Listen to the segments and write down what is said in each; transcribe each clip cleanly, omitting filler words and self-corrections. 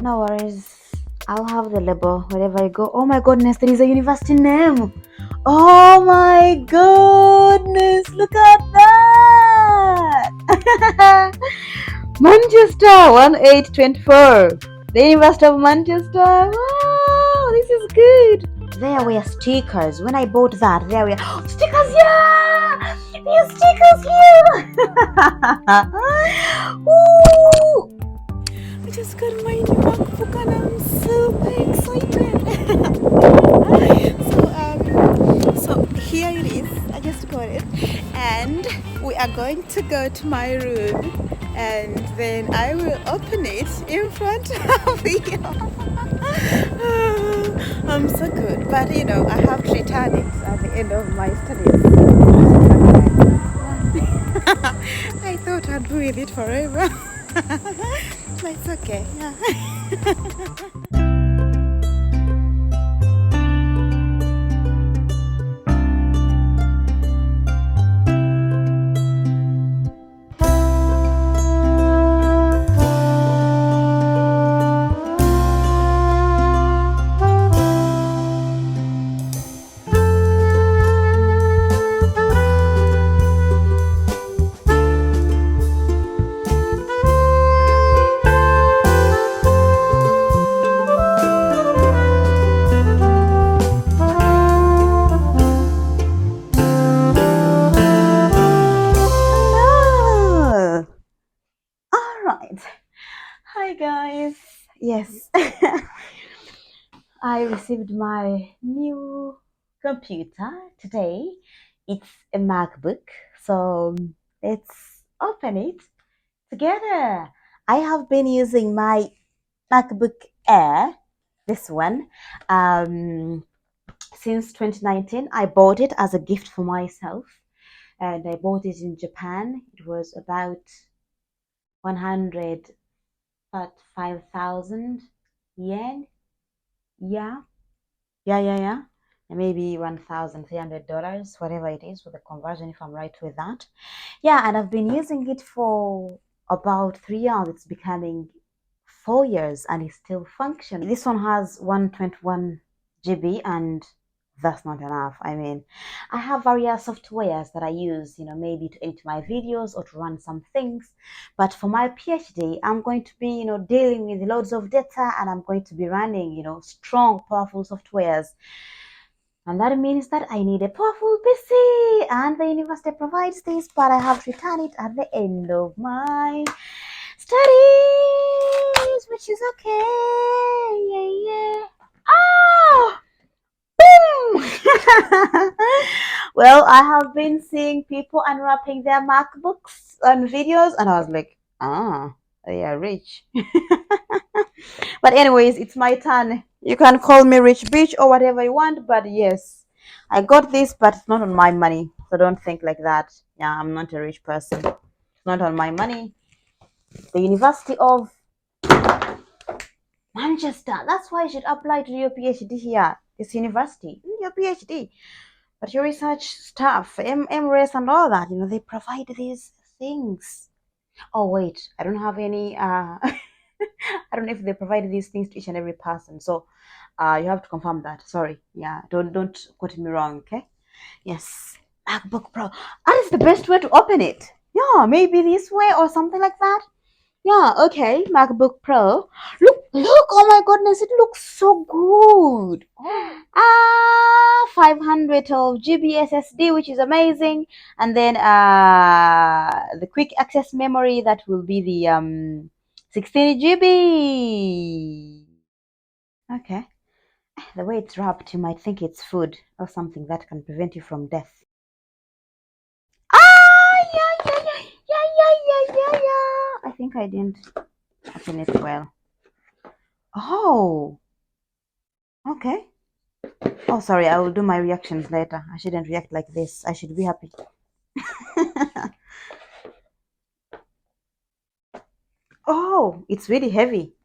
No worries. I'll have the label wherever I go. Oh my goodness, there is a university name. Oh my goodness, look at that. Manchester 1824. The University of Manchester. Wow, this is good. There were stickers. When I bought that, there were stickers. Yeah, there are stickers here. Woo! I just got my new MacBook and I'm super excited. so here it is. I just got it, and we are going to go to my room, and then I will open it in front of you. I'm so good, but I have to return it at the end of my studies. I thought I'd be with it forever. But it's okay. Yeah. Hello. All right. Hi guys. Yes. I received my new computer today. It's a MacBook. So let's open it together. I have been using my MacBook Air, this one, since 2019. I bought it as a gift for myself, and I bought it in Japan. It was about 105,000 yen. Yeah, yeah. Maybe $1,300, whatever it is with the conversion, if I'm right with that. Yeah, and I've been using it for about 3 years. It's becoming 4 years and it's still functioning. This one has 121 GB, and that's not enough. I mean, I have various softwares that I use, maybe to edit my videos or to run some things. But for my PhD, I'm going to be, dealing with loads of data, and I'm going to be running, strong, powerful softwares. And that means that I need a powerful PC, and the university provides this, but I have to return it at the end of my studies, which is okay. Yeah. Oh, boom! Well, I have been seeing people unwrapping their MacBooks and videos, and I was like, they are rich. But anyways, it's my turn. You can call me rich bitch or whatever you want, but yes, I got this, but it's not on my money. So don't think like that. Yeah, I'm not a rich person. It's not on my money. The University of Manchester. That's why you should apply to your PhD here. This university, your PhD. But your research stuff, MRes and all that, they provide these things. Oh wait, I don't have any I don't know if they provide these things to each and every person. So you have to confirm that. Sorry. Yeah, don't quote me wrong, okay? Yes. MacBook Pro. That is the best way to open it. Yeah, maybe this way or something like that. Yeah, okay. MacBook Pro. Look, oh my goodness, it looks so good. 512 GB SSD, which is amazing. And then the quick access memory, that will be the 16 GB. Okay. The way it's wrapped, you might think it's food or something that can prevent you from death. Yeah. I think I didn't open it well. Oh, okay. Oh, sorry, I will do my reactions later. I shouldn't react like this. I should be happy. Oh, it's really heavy.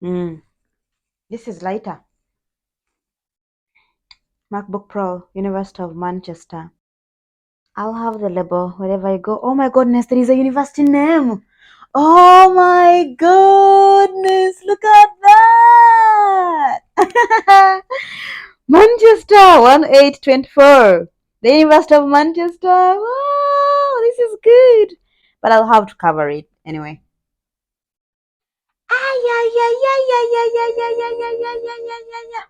This is lighter. MacBook Pro, University of Manchester. I'll have the label wherever I go. Oh my goodness, there is a university name. Oh my goodness, look 1824. The University of Manchester. Wow, this is good. But I'll have to cover it anyway. Ah, yeah, yeah, yeah, yeah, yeah, yeah, yeah, yeah, yeah, yeah, yeah, yeah, yeah, yeah.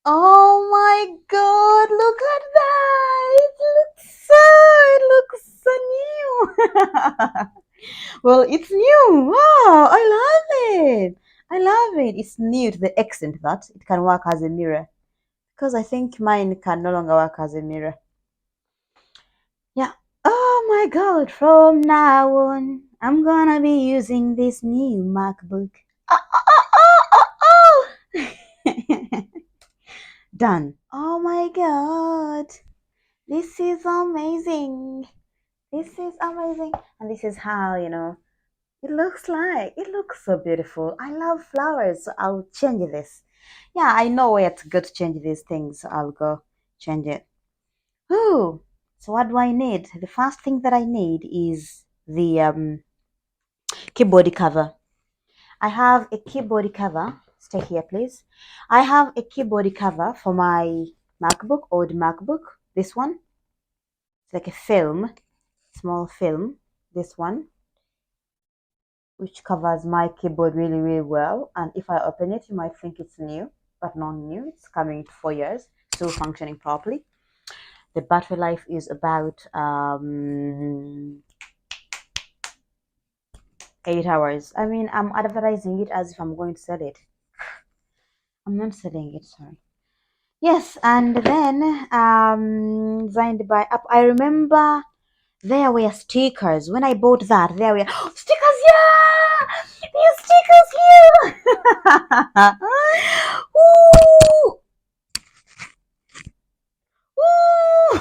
Oh my God, look at that. It looks so new. Well, it's new. Wow, I love it. I love it. It's new to the extent that it can work as a mirror. Because I think mine can no longer work as a mirror. Yeah. Oh my God, from now on, I'm gonna be using this new MacBook. Oh, oh, oh, oh. Done. Oh my God. This is amazing. This is amazing. And this is how, it looks like. It looks so beautiful. I love flowers, so I'll change this. Yeah, I know where to go to change these things, so I'll go change it. Ooh. So what do I need? The first thing that I need is the keyboard cover. I have a keyboard cover. Stay here, please. I have a keyboard cover for my MacBook, old MacBook. This one. It's like a film, small film. This one, which covers my keyboard really, really well. And if I open it, you might think it's new, but not new. It's coming to 4 years, still functioning properly. The battery life is about 8 hours. I mean, I'm advertising it as if I'm going to sell it. I'm not selling it, sorry. Yes, and then designed by Apple. I remember there were stickers. When I bought that, there were stickers, yeah! There's stickers here! Ooh! Ooh!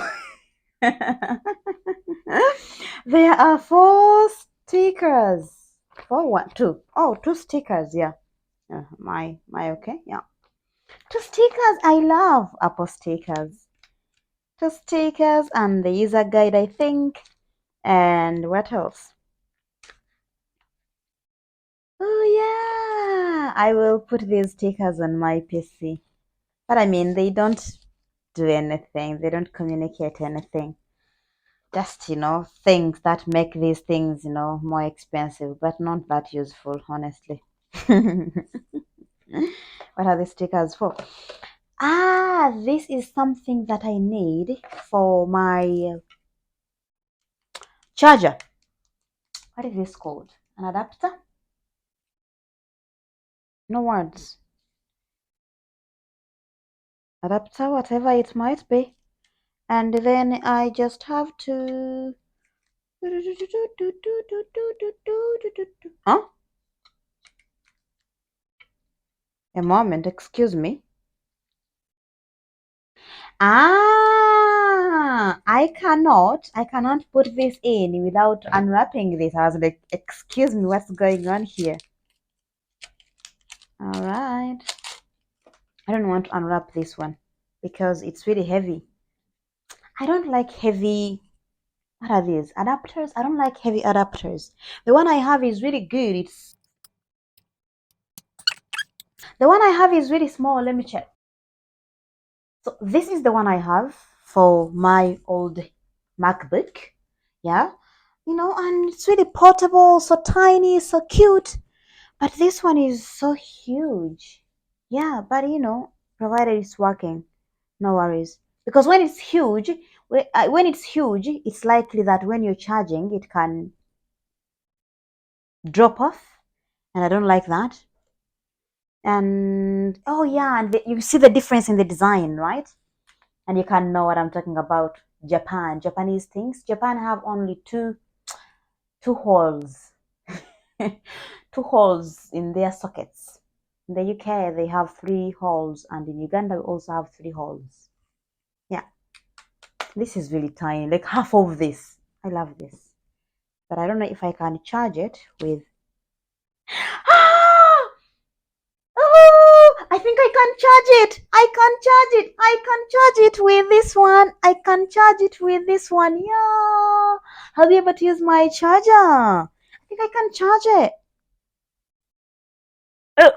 There are 4 stickers. Four, one, two. Oh, 2 stickers, yeah. My okay, yeah. 2 stickers. I love Apple stickers. 2 stickers and the user guide, I think. And what else? Oh yeah, I will put these stickers on my PC. But I mean, they don't do anything. They don't communicate anything. Just, things that make these things, more expensive, but not that useful, honestly. What are the stickers for? Ah, this is something that I need for my charger. What is this called? An adapter? No words. Adapter, whatever it might be. And then I just have to. Huh? A moment, excuse me. Ah, I cannot put this in without unwrapping this. I was like, excuse me, what's going on here? All right. I don't want to unwrap this one because it's really heavy. I don't like heavy. What are these? Adapters? I don't like heavy adapters. The one I have is really good. The one I have is really small. Let me check. So this is the one I have for my old MacBook. Yeah. And it's really portable, so tiny, so cute. But this one is so huge. Yeah, but provided it's working, no worries. Because when it's huge, it's likely that when you're charging, it can drop off, and I don't like that. And oh yeah, and you see the difference in the design, right? And you can know what I'm talking about. Japanese things. Japan have only two holes, two holes in their sockets. In the UK, they have 3 holes, and in Uganda, we also have 3 holes. Yeah, this is really tiny, like half of this. I love this, but I don't know if I can charge it with. Ah! Oh, I think I can charge it. I can charge it. I can charge it with this one. I can charge it with this one. Yeah. Have you ever used my charger? I think I can charge it. Oh,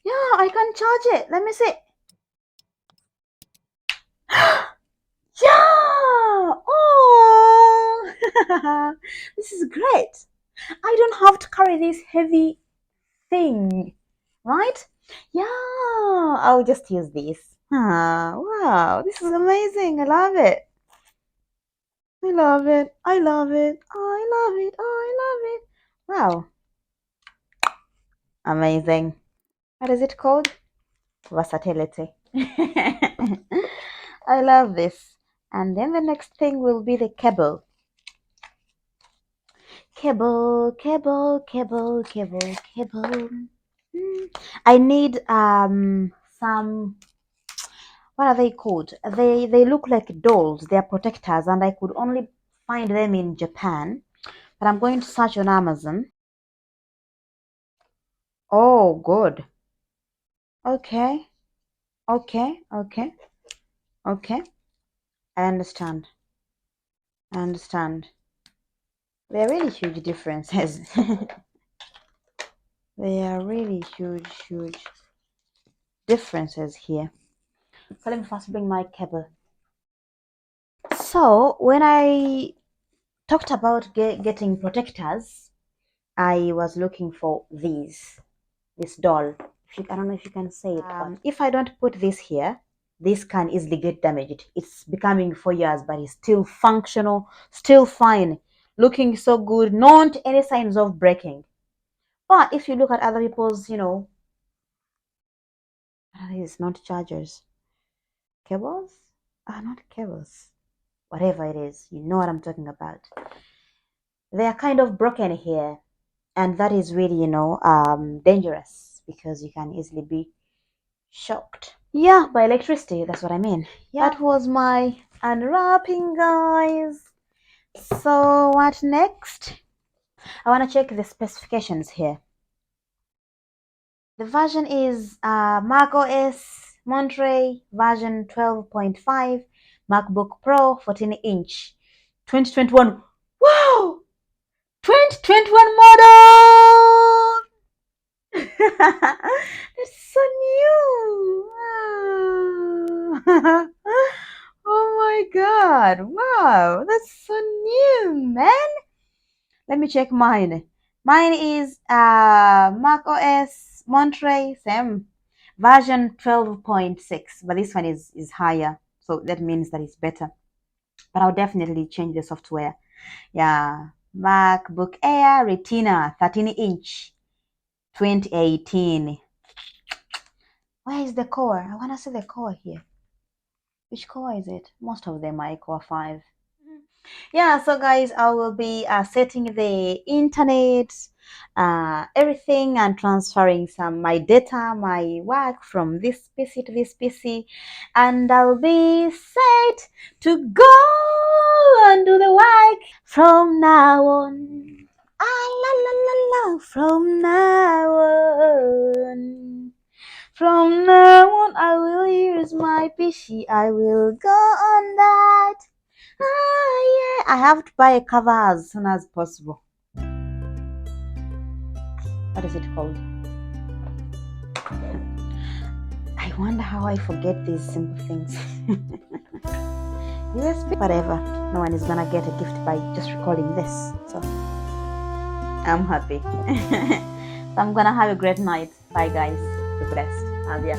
yeah, I can charge it. Let me see. Yeah! Oh! This is great. I don't have to carry this heavy thing, right? Yeah, I'll just use this. Ah, wow, this is amazing. I love it. I love it. I love it. I love it. I love it. Wow, amazing. What is it called? Versatility. I love this. And then the next thing will be the cable. Cable, cable, cable, cable, cable. I need some, what are they called? They look like dolls. They are protectors, and I could only find them in Japan. But I'm going to search on Amazon. Oh, good. Okay, okay, okay, okay. I understand. I understand. There are really huge differences. There are really huge, huge differences here. So let me first bring my cable. So when I talked about getting protectors, I was looking for this doll. I don't know if you can say it, but if I don't put this here, this can easily get damaged. It's becoming 4 years, but it's still functional, still fine, looking so good, not any signs of breaking. But if you look at other people's, it's not chargers, cables, not cables, whatever it is, you know what I'm talking about. They are kind of broken here, and that is really, dangerous because you can easily be shocked. Yeah, by electricity, that's what I mean. Yeah. That was my unwrapping, guys. So what next? I want to check the specifications here. The version is Mac OS Monterey version 12.5, MacBook Pro 14-inch, 2021. Wow! 2021 model! That's so new! Wow. Oh my god! Wow, that's so new, man! Let me check mine. Mine is Mac OS Monterey, same version 12.6, but this one is higher, so that means that it's better. But I'll definitely change the software. Yeah, MacBook Air Retina 13-inch, 2018. Where is the core? I want to see the core here. Which core is it? Most of them are core 5. Yeah, so guys, I will be setting the internet, everything, and transferring my data, my work from this PC to this PC, and I'll be set to go and do the work from now on. La la la la, from now on. From now on, I will use my PC. I will go on that. Yeah, I have to buy a cover as soon as possible. What is it called? I wonder how I forget these simple things. USB, whatever. No one is gonna get a gift by just recording this. So I'm happy. So I'm gonna have a great night. Bye guys. Be blessed. Love ya.